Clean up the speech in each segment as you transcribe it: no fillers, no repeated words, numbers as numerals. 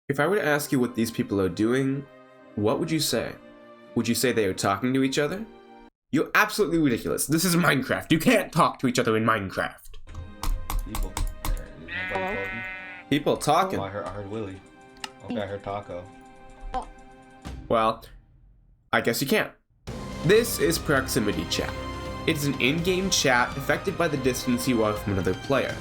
If I were to ask you what these people are doing, what would you say? Would you say they are talking to each other? You're absolutely ridiculous. This is Minecraft. You can't talk to each other in Minecraft. People. People talking. Oh, I heard Willie. Okay, I heard Taco. Well, I guess you can't. This is Proximity Chat. It's an in-game chat affected by the distance you are from another player.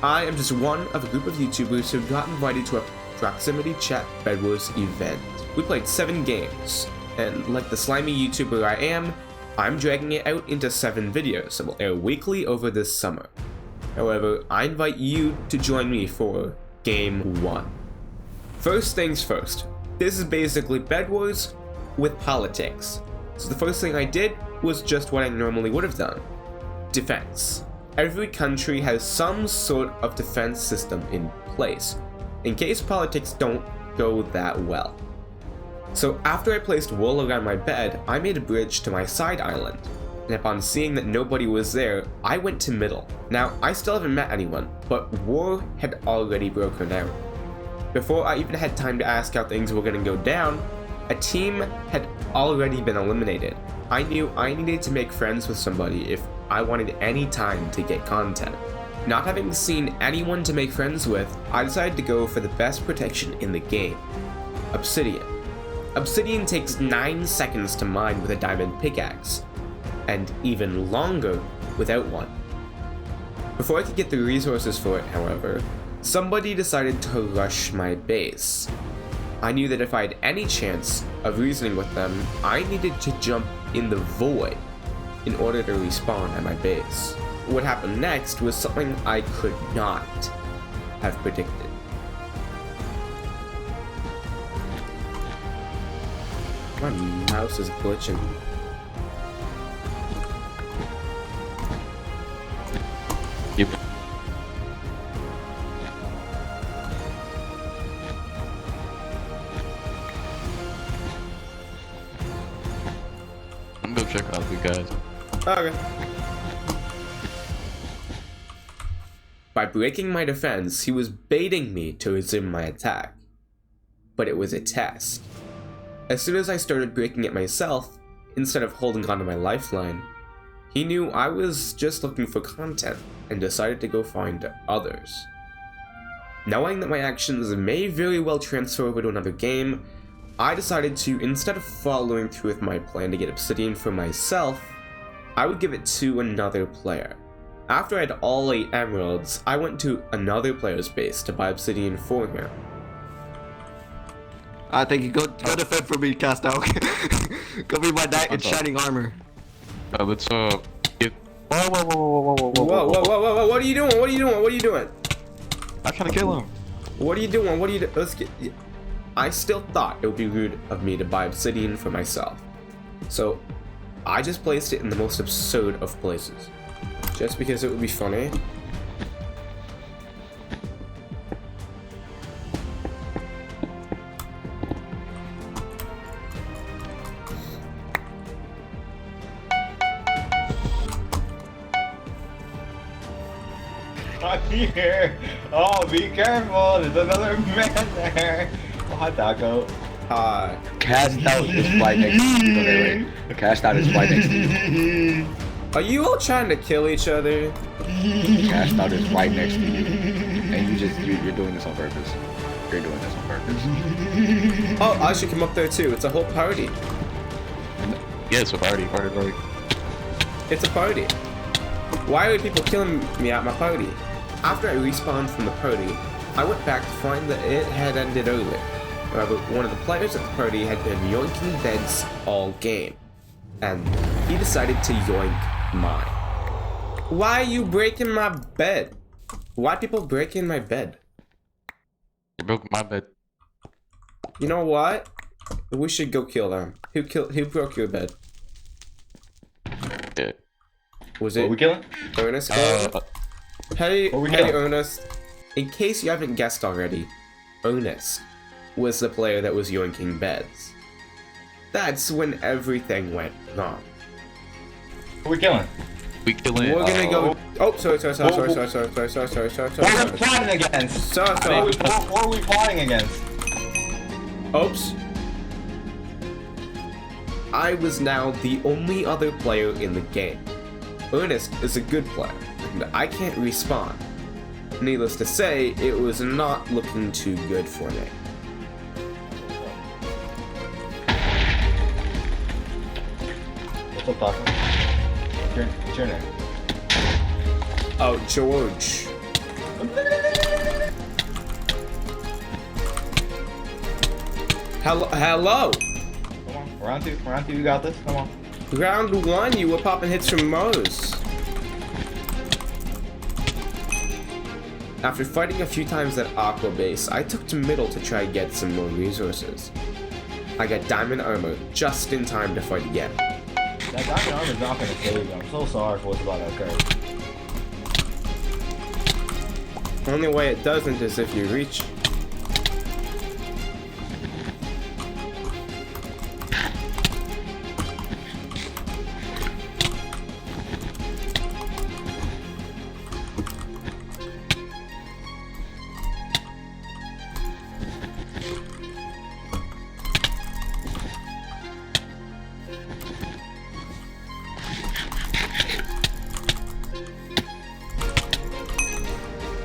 I am just one of a group of YouTubers who got invited to a Proximity Chat Bedwars event. We played 7 games, and like the slimy YouTuber I am, I'm dragging it out into 7 videos that will air weekly over this summer. However, I invite you to join me for Game 1. First things first, this is basically Bedwars with politics. So the first thing I did was just what I normally would have done. Defense. Every country has some sort of defense system in place, in case politics don't go that well. So after I placed wool around my bed, I made a bridge to my side island, and upon seeing that nobody was there, I went to middle. Now, I still haven't met anyone, but war had already broken out. Before I even had time to ask how things were going to go down, a team had already been eliminated. I knew I needed to make friends with somebody if I wanted any time to get content. Not having seen anyone to make friends with, I decided to go for the best protection in the game, Obsidian. Obsidian takes 9 seconds to mine with a diamond pickaxe, and even longer without one. Before I could get the resources for it, however, somebody decided to rush my base. I knew that if I had any chance of reasoning with them, I needed to jump in the void in order to respawn at my base. What happened next was something I could not have predicted. My mouse is glitching. Yep. I'm gonna go check out the guys. Okay. By breaking my defense, he was baiting me to resume my attack. But it was a test. As soon as I started breaking it myself, instead of holding onto my lifeline, he knew I was just looking for content and decided to go find others. Knowing that my actions may very well transfer over to another game, I decided to, instead of following through with my plan to get obsidian for myself, I would give it to another player. After I had all 8 emeralds, I went to another player's base to buy obsidian for him. I think you go defend for me, cast out. Go be my knight in shining armor. Let's get. Whoa! Whoa, what are you doing? What are you doing? I'm trying to kill him. What are you doing? Let's get. I still thought it would be rude of me to buy obsidian for myself. So, I just placed it in the most absurd of places. Just because it would be funny. I'm here. Oh, be careful. There's another man there. Oh, hi, Taco. Hi. Cast out is right next to you. Okay, wait. Cast out is right next to you. Are you all trying to kill each other? Cast out is right next to you. And you're doing this on purpose. You're doing this on purpose. Oh, I should come up there too. It's a whole party. Yeah, it's a party. It's a party. Why are people killing me at my party? After I respawned from the party, I went back to find that it had ended earlier. However, one of the players at the party had been yoinking beds all game, and he decided to yoink mine. Why are you breaking my bed? Why are people breaking my bed? You broke my bed. You know what? We should go kill them. Who broke your bed? Yeah. Was What it are we killing? Ernest? Hey, Ernest. In case you haven't guessed already, Ernest was the player that was yoinking beds. That's when everything went wrong. Who are we killing? We killing. We're gonna go. Oh, sorry. Who are we plotting against? Sorry. Who are we plotting against? Oops. I was now the only other player in the game. Ernest is a good player, and I can't respawn. Needless to say, it was not looking too good for me. What's up, Taco? What's your name? Oh, George. Hello. Come on, round two, you got this. Come on. Round one, you were popping hits from Mose. After fighting a few times at Aqua Base, I took to middle to try and get some more resources. I got diamond armor just in time to fight again. That diamond armor's not gonna save you. I'm so sorry for what's about to occur. Only way it doesn't is if you reach.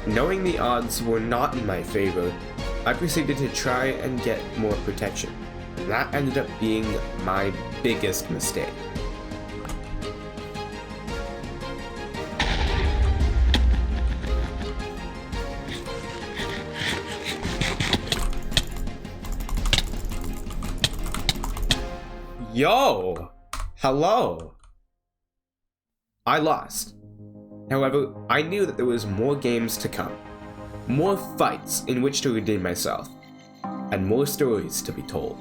Knowing the odds were not in my favor, I proceeded to try and get more protection. That ended up being my biggest mistake. Yo! Hello! I lost. However, I knew that there was more games to come, more fights in which to redeem myself, and more stories to be told.